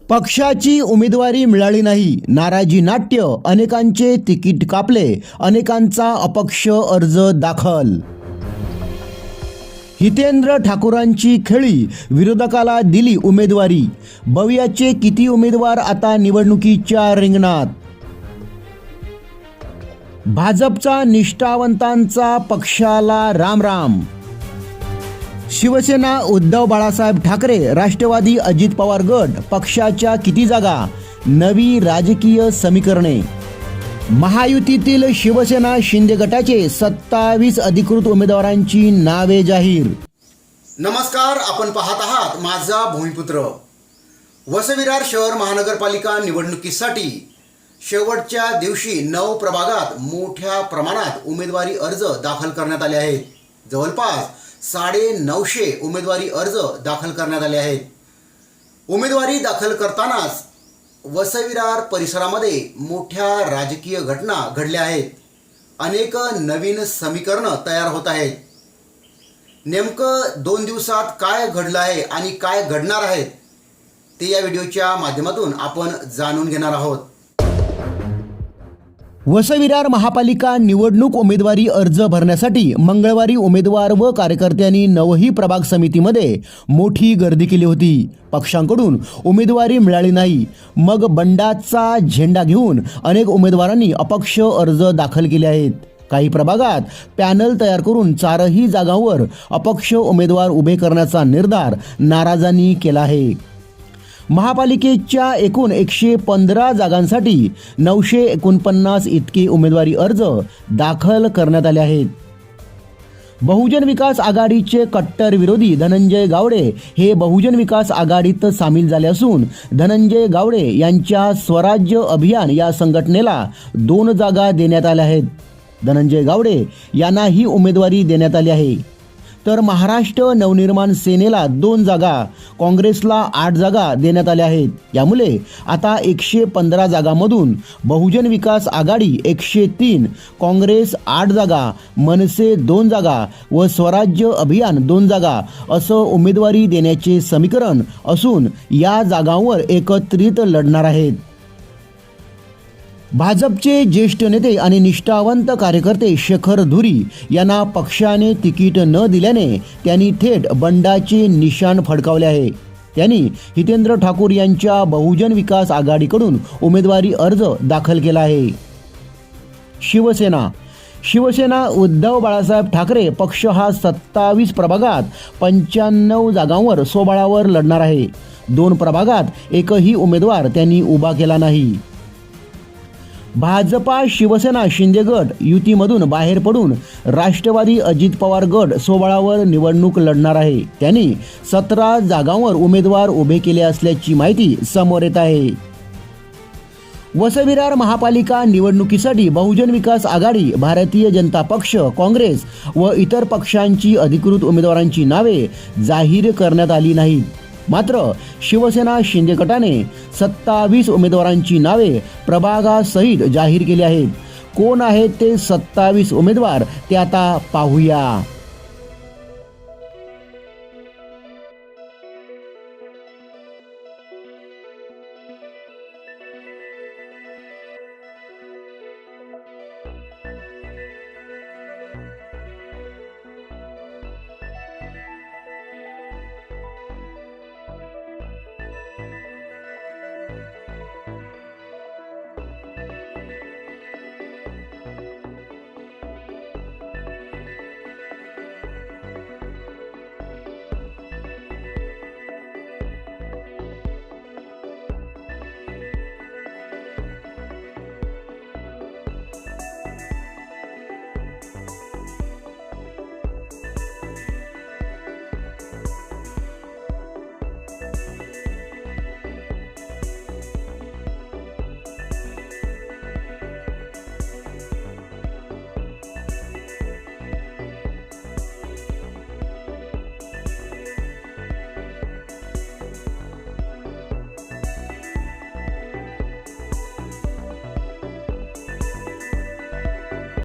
पक्षाची उमेदवारी मिळाली नाही, नाराजी नाट्य, अनेकांचे तिकीट कापले, अनेकांचा अपक्ष अर्ज दाखल. हितेंद्र ठाकूरांची खेळी, विरोधकाला दिली उमेदवारी. बवियाचे किती उमेदवार आता निवडणुकीच्या रिंगणात? भाजपचा निष्ठावंतांचा पक्षाला रामराम. शिवसेना उद्धव बाळासाहेब ठाकरे, राष्ट्रवादी अजित पवार गट पक्षाच्या किती जागा? नवी राजकीय समीकरणे. महायुतीतील शिवसेना शिंदे गटाचे 27 अधिकृत उमेदवारांची नावे जाहीर. नमस्कार, आपण पाहत आहात माझा भूमिपुत्र. वसई-विरार शहर महानगरपालिका निवडणुकीसाठी शेवटच्या दिवशी 9 प्रभागात मोठ्या प्रमाणात उमेदवारी अर्ज दाखल करण्यात आले आहेत. जवळपास 950 उमेदवारी अर्ज दाखल करण्यात आले आहेत. उमेदवारी दाखल करतानाच वसई-विरार परिसरामध्ये मोठ्या राजकीय घटना घडल्या आहेत. अनेक नवीन समीकरणं तयार होत आहेत. नेमकं 2 दिवसात काय घडलं आहे आणि काय घडणार आहेत ते या व्हिडिओच्या माध्यमातून आपण जाणून घेणार आहोत. वसई-विरार महापालिका निवडणूक उमेदवारी अर्ज भरण्यासाठी मंगळवारी उमेदवार व कार्यकर्त्यांनी 9ही प्रभाग समितीमध्ये मोठी गर्दी केली होती. पक्षांकडून उमेदवारी मिळाली नाही. मग बंडाचा झेंडा घेऊन अनेक उमेदवारांनी अपक्ष अर्ज दाखल केले आहेत. काही प्रभागात पॅनल तयार करून 4ही जागांवर अपक्ष उमेदवार उभे करण्याचा निर्धार नाराजांनी केला आहे. महापालिकेच्या एकूण 115 जागांसाठी 949 इतके उमेदवारी अर्ज दाखल करण्यात आले आहेत. बहुजन विकास आघाडीचे कट्टर विरोधी धनंजय गावडे हे बहुजन विकास आघाडीत सामील झाले असून धनंजय गावडे यांच्या स्वराज्य अभियान या संघटनेला 2 जागा देण्यात आल्या आहेत. धनंजय गावडे यांना ही उमेदवारी देण्यात आली आहे. तर महाराष्ट्र नवनिर्माण सेनेला 2 जागा, काँग्रेसला 8 जागा देण्यात आल्या आहेत. यामुळे आता 115 जागांमधून बहुजन विकास आघाडी 103, काँग्रेस 8 जागा, मनसे 2 जागा व स्वराज्य अभियान 2 जागा असं उमेदवारी देण्याचे समीकरण असून या जागांवर एकत्रित लढणार आहेत. भाजपचे ज्येष्ठ नेते आणि निष्ठावंत कार्यकर्ते शेखर धुरी यांना पक्षाने तिकीट न दिल्याने त्यांनी थेट बंडाचे निशाण फडकावले आहे. त्यांनी हितेंद्र ठाकूर यांच्या बहुजन विकास आघाडीकडून उमेदवारी अर्ज दाखल केला आहे. शिवसेना उद्धव बाळासाहेब ठाकरे पक्ष हा 27 प्रभागात 95 जागांवर स्वबळावर लढणार आहे. 2 प्रभागात एकही उमेदवार त्यांनी उभा केला नाही. भाजपा शिवसेना शिंदे गट युतीमधून बाहेर पडून राष्ट्रवादी अजित पवार गट स्वबळावर निवडणूक लढणार आहे. त्यांनी 17 जागांवर उमेदवार उभे केले असल्याची माहिती समोर येत आहे. वसई-विरार महापालिका निवडणुकीसाठी बहुजन विकास आघाडी, भारतीय जनता पक्ष, काँग्रेस व इतर पक्षांची अधिकृत उमेदवारांची नावे जाहीर करण्यात आली नाहीत. मात्र शिवसेना शिंदे गटाने 27 उमेदवारांची नावे प्रभागासहित जाहीर केली आहेत. कोण आहेत ते 27 उमेदवार ते आता पाहूया.